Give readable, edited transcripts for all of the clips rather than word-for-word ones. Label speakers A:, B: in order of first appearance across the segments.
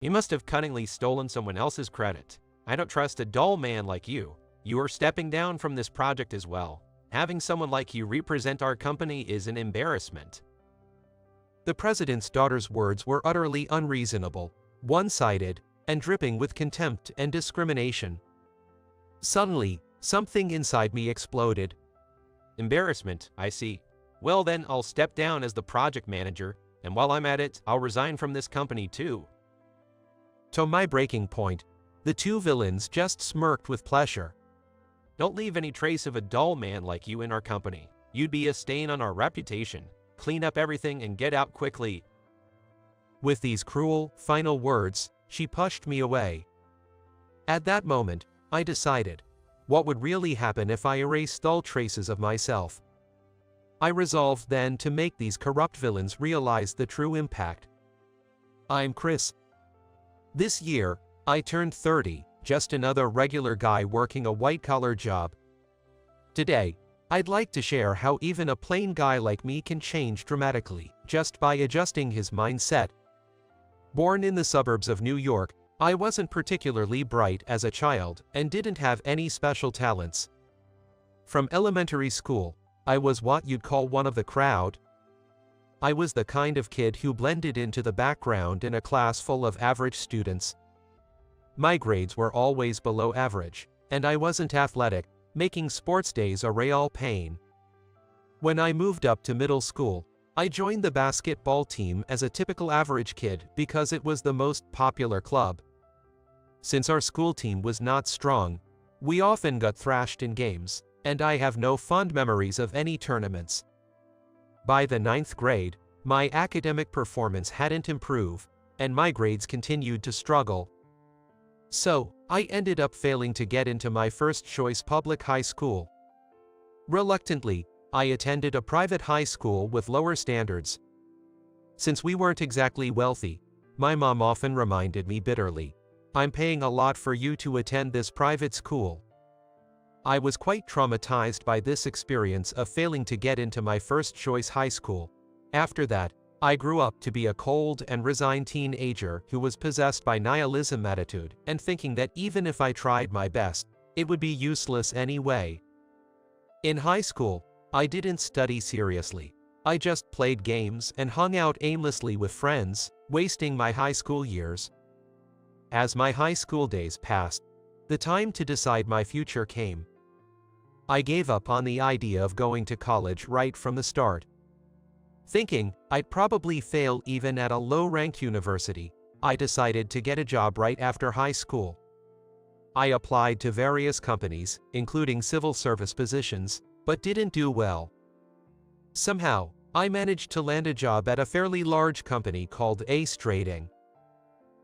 A: You must have cunningly stolen someone else's credit. I don't trust a dull man like you. You are stepping down from this project as well. Having someone like you represent our company is an embarrassment."
B: The president's daughter's words were utterly unreasonable, one-sided, and dripping with contempt and discrimination. Suddenly, something inside me exploded.
A: Embarrassment, I see. Well then, I'll step down as the project manager, and while I'm at it, I'll resign from this company too.
B: To my breaking point, the two villains just smirked with pleasure.
A: Don't leave any trace of a dull man like you in our company. You'd be a stain on our reputation. Clean up everything and get out quickly.
B: With these cruel, final words, she pushed me away. At that moment, I decided, what would really happen if I erased all traces of myself? I resolved then to make these corrupt villains realize the true impact. I'm Chris. This year, I turned 30, just another regular guy working a white-collar job. Today, I'd like to share how even a plain guy like me can change dramatically, just by adjusting his mindset. Born in the suburbs of New York, I wasn't particularly bright as a child and didn't have any special talents. From elementary school, I was what you'd call one of the crowd. I was the kind of kid who blended into the background in a class full of average students. My grades were always below average, and I wasn't athletic, making sports days a real pain. When I moved up to middle school, I joined the basketball team as a typical average kid because it was the most popular club. Since our school team was not strong, we often got thrashed in games, and I have no fond memories of any tournaments. By the 9th grade, my academic performance hadn't improved, and my grades continued to struggle. So, I ended up failing to get into my first-choice public high school. Reluctantly, I attended a private high school with lower standards. Since we weren't exactly wealthy, my mom often reminded me bitterly, "I'm paying a lot for you to attend this private school." I was quite traumatized by this experience of failing to get into my first-choice high school. After that, I grew up to be a cold and resigned teenager who was possessed by nihilism attitude and thinking that even if I tried my best, it would be useless anyway. In high school, I didn't study seriously. I just played games and hung out aimlessly with friends, wasting my high school years. As my high school days passed, the time to decide my future came. I gave up on the idea of going to college right from the start. Thinking I'd probably fail even at a low-ranked university, I decided to get a job right after high school. I applied to various companies, including civil service positions, but didn't do well. Somehow, I managed to land a job at a fairly large company called Ace Trading.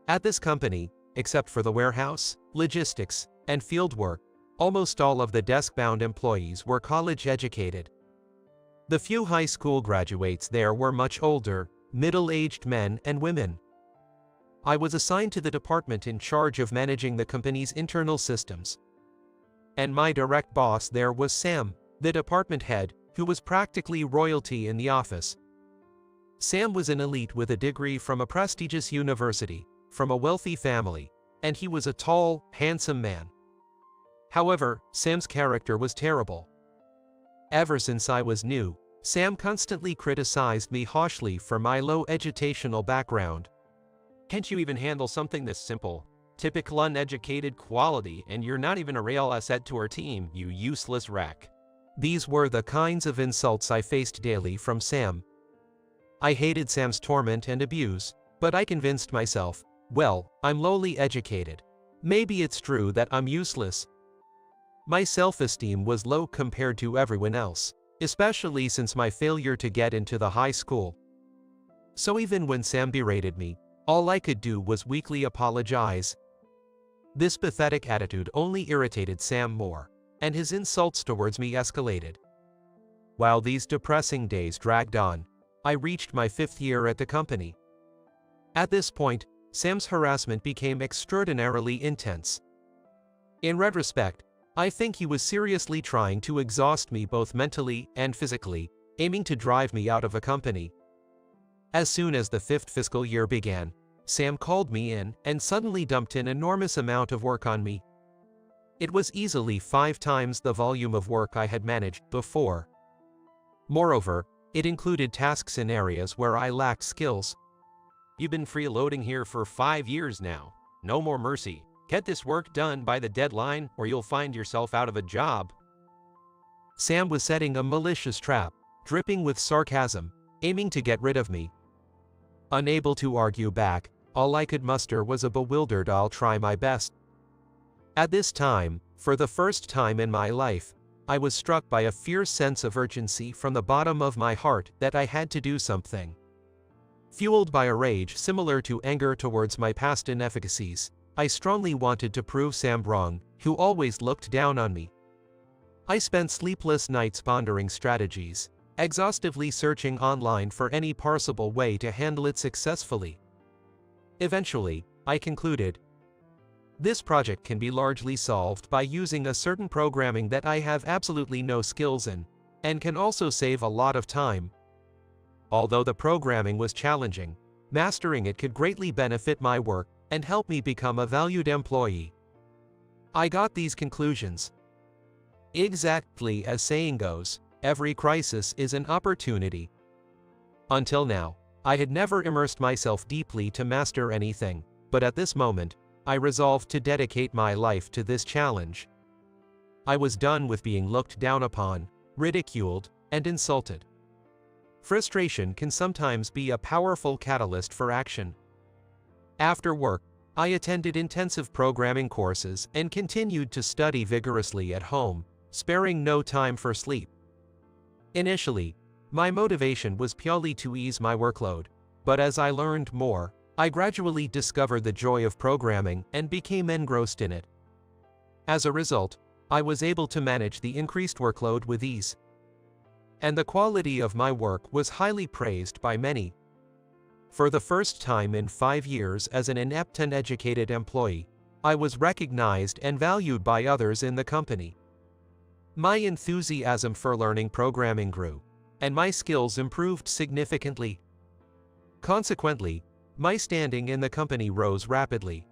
B: At this company, except for the warehouse, logistics, and fieldwork, almost all of the desk-bound employees were college-educated. The few high school graduates there were much older, middle-aged men and women. I was assigned to the department in charge of managing the company's internal systems. And my direct boss there was Sam, the department head, who was practically royalty in the office. Sam was an elite with a degree from a prestigious university, from a wealthy family, and he was a tall, handsome man. However, Sam's character was terrible. Ever since I was new, Sam constantly criticized me harshly for my low educational background.
A: "Can't you even handle something this simple? Typical uneducated quality, and you're not even a real asset to our team, you useless wreck."
B: These were the kinds of insults I faced daily from Sam. I hated Sam's torment and abuse, but I convinced myself, well, I'm lowly educated. Maybe it's true that I'm useless. My self-esteem was low compared to everyone else, especially since my failure to get into the high school. So even when Sam berated me, all I could do was weakly apologize. This pathetic attitude only irritated Sam more, and his insults towards me escalated. While these depressing days dragged on, I reached my 5th year at the company. At this point, Sam's harassment became extraordinarily intense. In retrospect, I think he was seriously trying to exhaust me both mentally and physically, aiming to drive me out of the company. As soon as the 5th fiscal year began, Sam called me in and suddenly dumped an enormous amount of work on me. It was easily 5 times the volume of work I had managed before. Moreover, it included tasks in areas where I lacked skills.
A: You've been freeloading here for 5 years now. No more mercy. Get this work done by the deadline or you'll find yourself out of a job.
B: Sam was setting a malicious trap, dripping with sarcasm, aiming to get rid of me. Unable to argue back, all I could muster was a bewildered "I'll try my best." At this time, for the first time in my life, I was struck by a fierce sense of urgency from the bottom of my heart that I had to do something. Fueled by a rage similar to anger towards my past inefficacies, I strongly wanted to prove Sam wrong, who always looked down on me. I spent sleepless nights pondering strategies, exhaustively searching online for any possible way to handle it successfully. Eventually, I concluded, this project can be largely solved by using a certain programming that I have absolutely no skills in, and can also save a lot of time. Although the programming was challenging, mastering it could greatly benefit my work and help me become a valued employee. I got these conclusions. Exactly as saying goes, every crisis is an opportunity. Until now, I had never immersed myself deeply to master anything, but at this moment, I resolved to dedicate my life to this challenge. I was done with being looked down upon, ridiculed, and insulted. Frustration can sometimes be a powerful catalyst for action. After work, I attended intensive programming courses and continued to study vigorously at home, sparing no time for sleep. Initially, my motivation was purely to ease my workload, but as I learned more, I gradually discovered the joy of programming and became engrossed in it. As a result, I was able to manage the increased workload with ease. And the quality of my work was highly praised by many. For the first time in 5 years as an inept and educated employee, I was recognized and valued by others in the company. My enthusiasm for learning programming grew, and my skills improved significantly. Consequently, my standing in the company rose rapidly.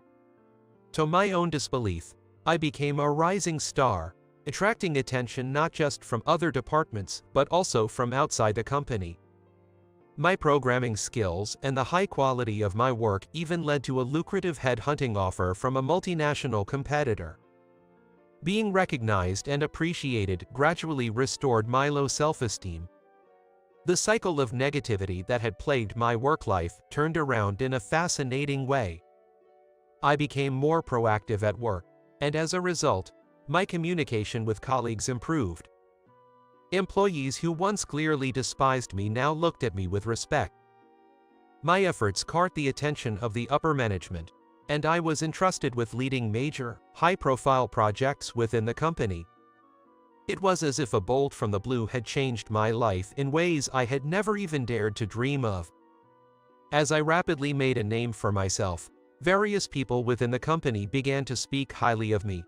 B: To my own disbelief, I became a rising star, attracting attention not just from other departments but also from outside the company. My programming skills and the high quality of my work even led to a lucrative headhunting offer from a multinational competitor. Being recognized and appreciated gradually restored my low self-esteem. The cycle of negativity that had plagued my work life turned around in a fascinating way. I became more proactive at work, and as a result, my communication with colleagues improved. Employees who once clearly despised me now looked at me with respect. My efforts caught the attention of the upper management, and I was entrusted with leading major, high-profile projects within the company. It was as if a bolt from the blue had changed my life in ways I had never even dared to dream of. As I rapidly made a name for myself, various people within the company began to speak highly of me.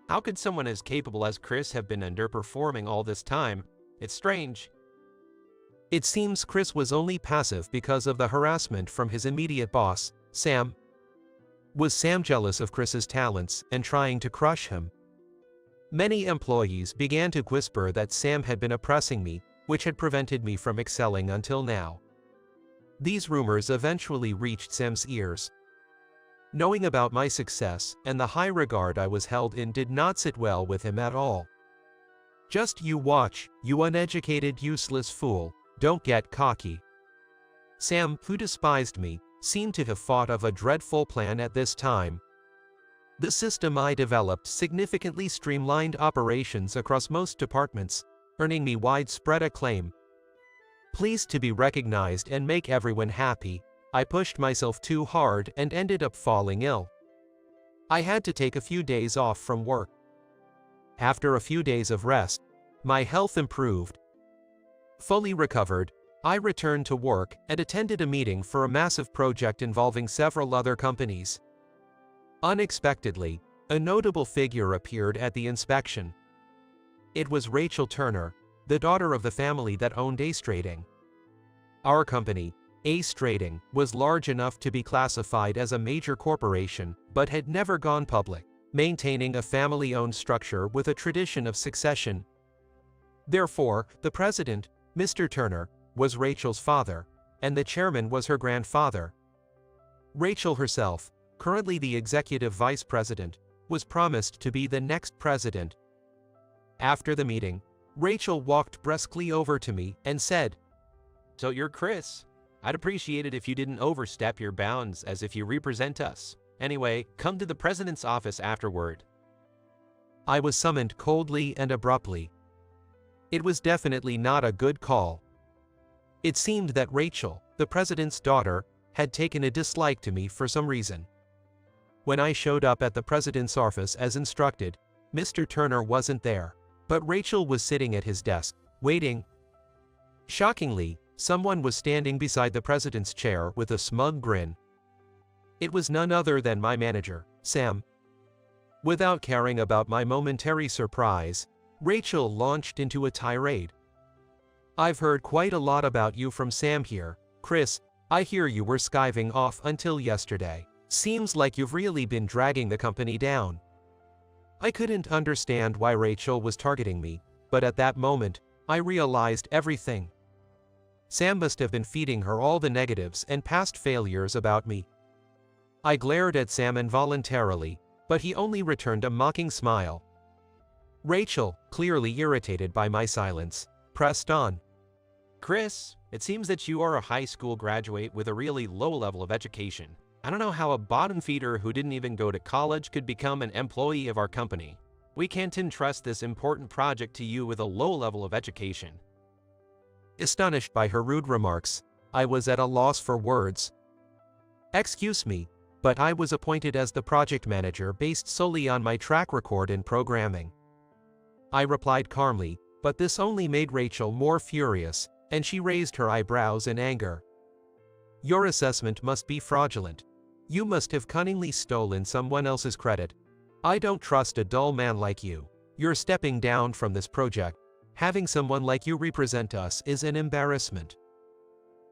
A: How could someone as capable as Chris have been underperforming all this time? It's strange.
B: It seems Chris was only passive because of the harassment from his immediate boss, Sam. Was Sam jealous of Chris's talents and trying to crush him? Many employees began to whisper that Sam had been oppressing me, which had prevented me from excelling until now. These rumors eventually reached Sam's ears. Knowing about my success and the high regard I was held in did not sit well with him at all. "Just you watch, you uneducated useless fool, don't get cocky." Sam, who despised me, seemed to have thought of a dreadful plan at this time. The system I developed significantly streamlined operations across most departments, earning me widespread acclaim. Pleased to be recognized and make everyone happy, I pushed myself too hard and ended up falling ill. I had to take a few days off from work. After a few days of rest, my health improved. Fully recovered, I returned to work and attended a meeting for a massive project involving several other companies. Unexpectedly, a notable figure appeared at the inspection. It was Rachel Turner, the daughter of the family that owned Ace Trading. Our company, Ace Trading was large enough to be classified as a major corporation but had never gone public, maintaining a family-owned structure with a tradition of succession. Therefore, the president, Mr. Turner, was Rachel's father, and the chairman was her grandfather. Rachel herself, currently the executive vice president, was promised to be the next president. After the meeting, Rachel walked brusquely over to me and said,
A: "So you're Chris. I'd appreciate it if you didn't overstep your bounds as if you represent us. Anyway, come to the president's office afterward."
B: I was summoned coldly and abruptly. It was definitely not a good call. It seemed that Rachel, the president's daughter, had taken a dislike to me for some reason. When I showed up at the president's office as instructed, Mr. Turner wasn't there, but Rachel was sitting at his desk, waiting. Shockingly, someone was standing beside the president's chair with a smug grin. It was none other than my manager, Sam. Without caring about my momentary surprise, Rachel launched into a tirade. "I've heard quite a lot about you from Sam here, Chris. I hear you were skiving off until yesterday. Seems like you've really been dragging the company down." I couldn't understand why Rachel was targeting me, but at that moment, I realized everything. Sam must have been feeding her all the negatives and past failures about me. I glared at Sam involuntarily, but he only returned a mocking smile. Rachel, clearly irritated by my silence, pressed on.
A: "Chris, it seems that you are a high school graduate with a really low level of education. I don't know how a bottom feeder who didn't even go to college could become an employee of our company. We can't entrust this important project to you with a low level of education."
B: Astonished by her rude remarks, I was at a loss for words. "Excuse me, but I was appointed as the project manager based solely on my track record in programming." I replied calmly, but this only made Rachel more furious, and she raised her eyebrows in anger. "Your assessment must be fraudulent. You must have cunningly stolen someone else's credit. I don't trust a dull man like you. You're stepping down from this project. Having someone like you represent us is an embarrassment."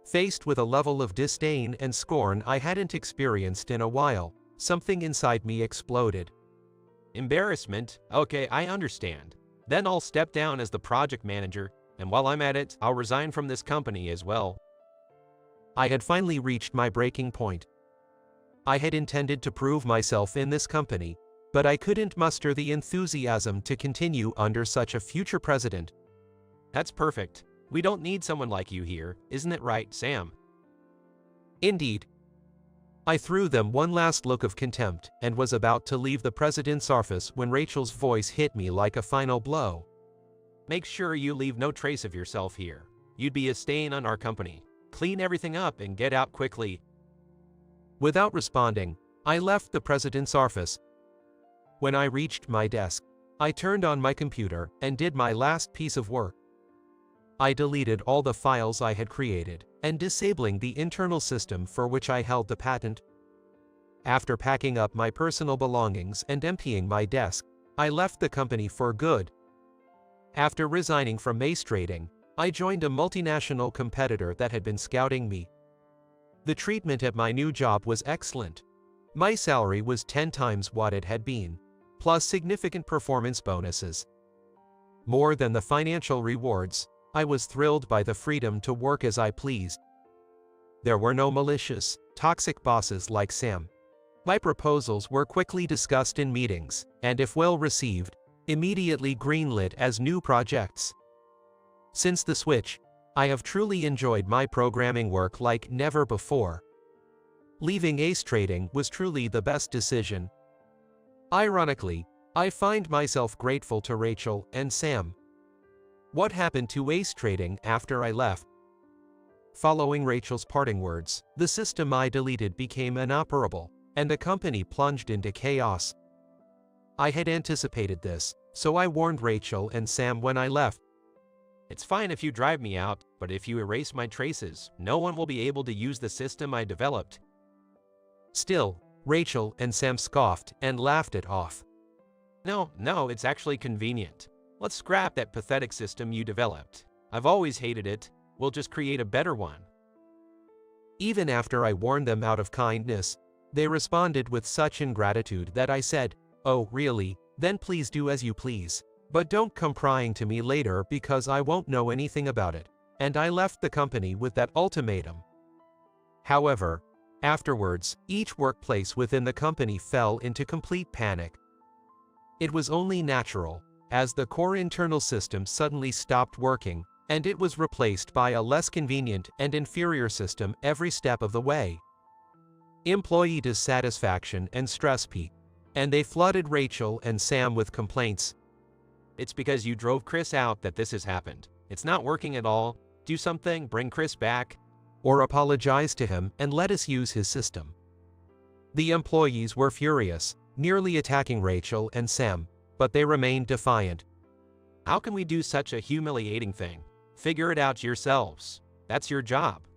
B: Faced with a level of disdain and scorn I hadn't experienced in a while, something inside me exploded.
A: "Embarrassment? Okay, I understand. Then I'll step down as the project manager, and while I'm at it, I'll resign from this company as well."
B: I had finally reached my breaking point. I had intended to prove myself in this company, but I couldn't muster the enthusiasm to continue under such a future president.
A: "That's perfect. We don't need someone like you here, isn't it right, Sam?"
B: Indeed. I threw them one last look of contempt and was about to leave the president's office when Rachel's voice hit me like a final blow.
A: "Make sure you leave no trace of yourself here. You'd be a stain on our company. Clean everything up and get out quickly."
B: Without responding, I left the president's office. When I reached my desk, I turned on my computer and did my last piece of work. I deleted all the files I had created and disabling the internal system for which I held the patent. After packing up my personal belongings and emptying my desk, I left the company for good. After resigning from Ace Trading, I joined a multinational competitor that had been scouting me. The treatment at my new job was excellent. My salary was 10 times what it had been, plus significant performance bonuses. More than the financial rewards, I was thrilled by the freedom to work as I pleased. There were no malicious, toxic bosses like Sam. My proposals were quickly discussed in meetings, and if well received, immediately greenlit as new projects. Since the switch, I have truly enjoyed my programming work like never before. Leaving Ace Trading was truly the best decision. Ironically, I find myself grateful to Rachel and Sam. What happened to Ace Trading after I left? Following Rachel's parting words, the system I deleted became inoperable, and the company plunged into chaos. I had anticipated this, so I warned Rachel and Sam when I left.
A: "It's fine if you drive me out, but if you erase my traces, no one will be able to use the system I developed."
B: Still, Rachel and Sam scoffed and laughed it off.
A: No, it's actually convenient. Let's scrap that pathetic system you developed. I've always hated it. We'll just create a better one."
B: Even after I warned them out of kindness, they responded with such ingratitude that I said, "Oh, really? Then please do as you please. But don't come prying to me later because I won't know anything about it." And I left the company with that ultimatum. However, afterwards, each workplace within the company fell into complete panic. It was only natural, as the core internal system suddenly stopped working, and it was replaced by a less convenient and inferior system every step of the way. Employee dissatisfaction and stress peaked, and they flooded Rachel and Sam with complaints.
A: It's because you drove Chris out that this has happened. It's not working at all. Do something, bring Chris back.
B: Or apologize to him and let us use his system. The employees were furious, nearly attacking Rachel and Sam, but they remained defiant.
A: How can we do such a humiliating thing? Figure it out yourselves. That's your job.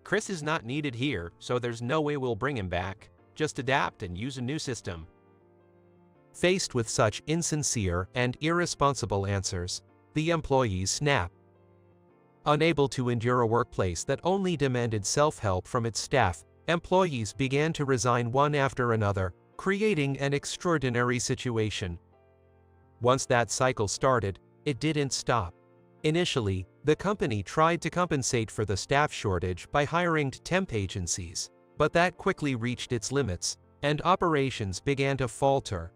A: Chris is not needed here, so there's no way we'll bring him back. Just adapt and use a new system.
B: Faced with such insincere and irresponsible answers, the employees snapped. Unable to endure a workplace that only demanded self-help from its staff, employees began to resign one after another, creating an extraordinary situation. Once that cycle started, it didn't stop. Initially, the company tried to compensate for the staff shortage by hiring temp agencies, but that quickly reached its limits, and operations began to falter.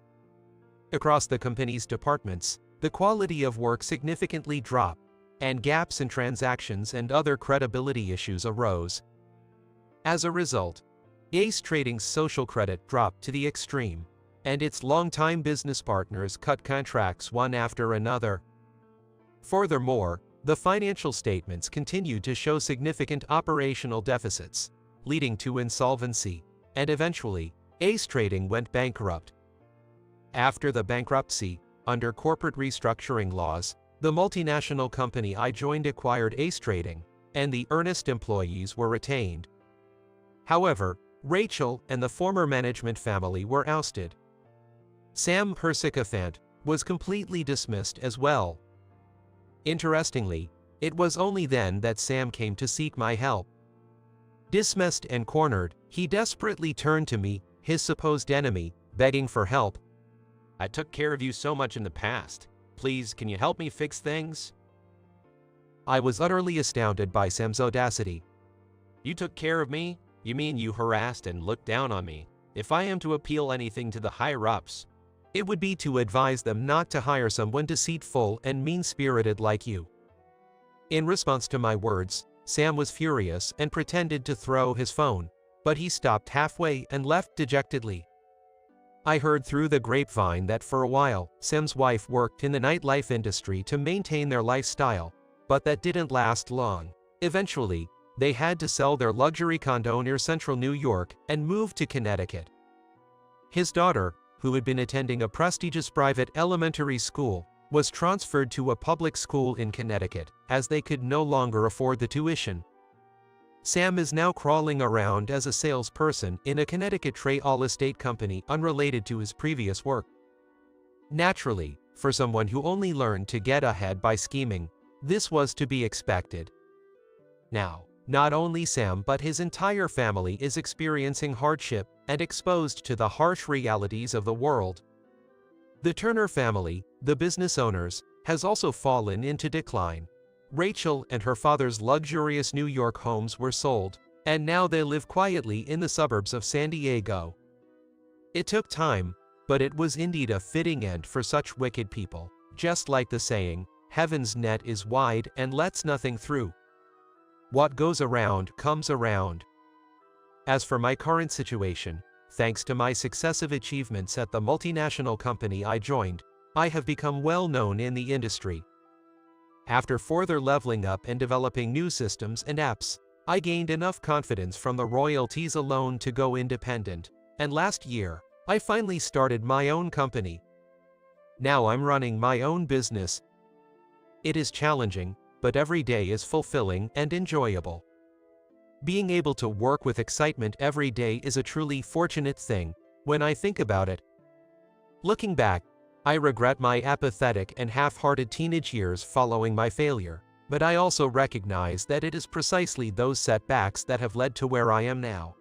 B: Across the company's departments, the quality of work significantly dropped, and gaps in transactions and other credibility issues arose. As a result, Ace Trading's social credit dropped to the extreme, and its longtime business partners cut contracts one after another. Furthermore, the financial statements continued to show significant operational deficits, leading to insolvency, and eventually, Ace Trading went bankrupt. After the bankruptcy, under corporate restructuring laws, the multinational company I joined acquired Ace Trading, and the earnest employees were retained. However, Rachel and the former management family were ousted. Sam, her sycophant, was completely dismissed as well. Interestingly, it was only then that Sam came to seek my help. Dismissed and cornered, he desperately turned to me, his supposed enemy, begging for help.
A: I took care of you so much in the past. Please, can you help me fix things?
B: I was utterly astounded by Sam's audacity.
A: You took care of me? You mean you harassed and looked down on me? If I am to appeal anything to the higher-ups,
B: it would be to advise them not to hire someone deceitful and mean-spirited like you. In response to my words, Sam was furious and pretended to throw his phone, but he stopped halfway and left dejectedly. I heard through the grapevine that for a while, Sam's wife worked in the nightlife industry to maintain their lifestyle, but that didn't last long. Eventually, they had to sell their luxury condo near central New York and move to Connecticut. His daughter, who had been attending a prestigious private elementary school, was transferred to a public school in Connecticut, as they could no longer afford the tuition. Sam is now crawling around as a salesperson in a Connecticut real estate company unrelated to his previous work. Naturally, for someone who only learned to get ahead by scheming, this was to be expected. Now, not only Sam but his entire family is experiencing hardship and exposed to the harsh realities of the world. The Turner family, the business owners, has also fallen into decline. Rachel and her father's luxurious New York homes were sold, and now they live quietly in the suburbs of San Diego. It took time, but it was indeed a fitting end for such wicked people, just like the saying, "Heaven's net is wide and lets nothing through." What goes around comes around. As for my current situation, thanks to my successive achievements at the multinational company I joined, I have become well known in the industry. After further leveling up and developing new systems and apps, I gained enough confidence from the royalties alone to go independent, and last year, I finally started my own company. Now I'm running my own business. It is challenging, but every day is fulfilling and enjoyable. Being able to work with excitement every day is a truly fortunate thing, when I think about it. Looking back, I regret my apathetic and half-hearted teenage years following my failure, But I also recognize that it is precisely those setbacks that have led to where I am now.